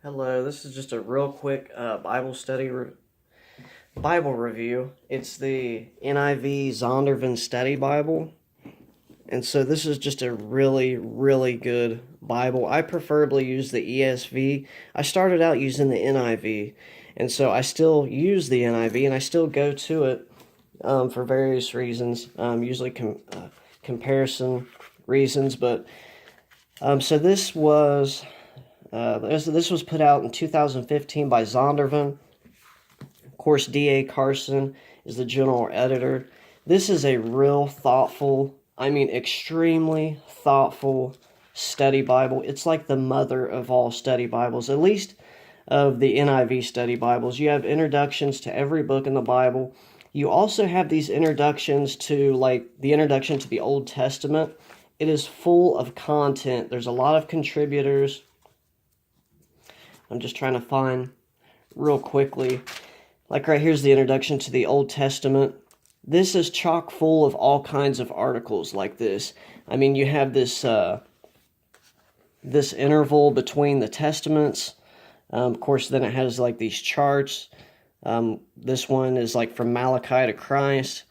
Hello, this is just a real quick Bible review. It's the NIV Zondervan Study Bible. And so this is just a really, really good Bible. I preferably use the ESV. I started out using the NIV, and so I still use the NIV, and I still go to it for various reasons, usually comparison reasons. But so this was put out in 2015 by Zondervan. Of course, D.A. Carson is the general editor. This is a real thoughtful, extremely thoughtful study Bible. It's like the mother of all study Bibles, at least of the NIV study Bibles. You have introductions to every book in the Bible. You also have these introductions to, like, the introduction to the Old Testament. It is full of content. There's a lot of contributors. I'm just trying to find real quickly. Like right here's the introduction to the Old Testament. This is chock full of all kinds of articles like this. You have this this interval between the testaments. Of course, then it has like these charts. This one is like from Malachi to Christ.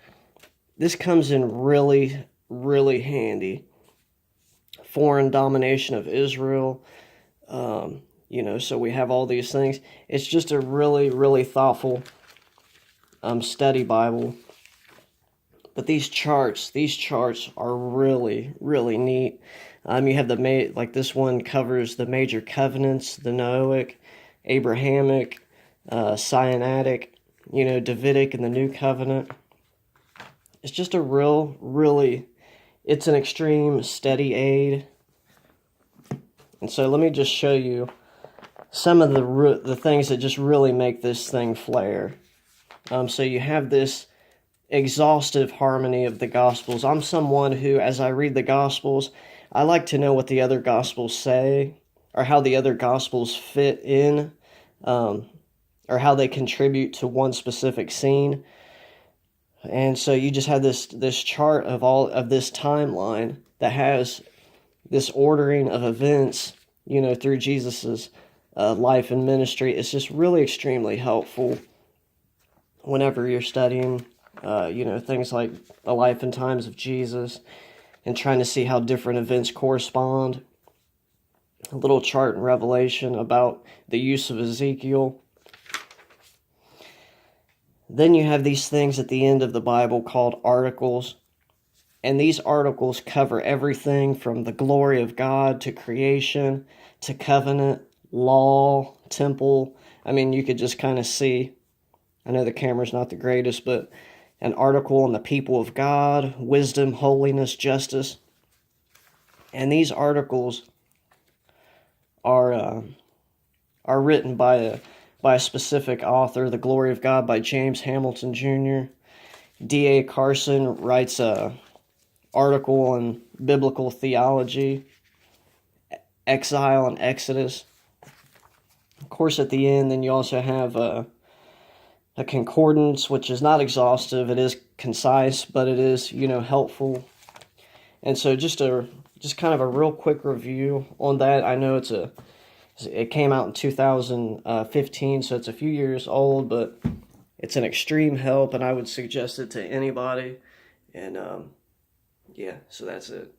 This comes in really, really handy. Foreign domination of Israel. So we have all these things. It's just a really, really thoughtful study Bible. But these charts are really, really neat. You have like this one covers the major covenants, the Noahic, Abrahamic, Sinaitic, Davidic and the New Covenant. It's just a it's an extreme study aid. And so let me just show you some of the things that just really make this thing flair. So you have this exhaustive harmony of the Gospels. I'm someone who, as I read the Gospels, I like to know what the other Gospels say, or how the other Gospels fit in, or how they contribute to one specific scene. And so you just have this chart of all of this timeline that has this ordering of events, through Jesus's life and ministry. It's just really extremely helpful whenever you're studying, things like the life and times of Jesus and trying to see how different events correspond. A little chart in Revelation about the use of Ezekiel. Then you have these things at the end of the Bible called articles. And these articles cover everything from the glory of God to creation to covenant, law, temple. You could just kind of see, I know the camera's not the greatest, but an article on the people of God, wisdom, holiness, justice. And these articles are written by a specific author. The Glory of God by James Hamilton Jr. D.A. Carson writes a article on biblical theology, exile and Exodus. Of course, at the end, then you also have a concordance, which is not exhaustive. It is concise, but it is, helpful. And so just kind of a real quick review on that. I know it came out in 2015, so it's a few years old, but it's an extreme help, and I would suggest it to anybody. And so that's it.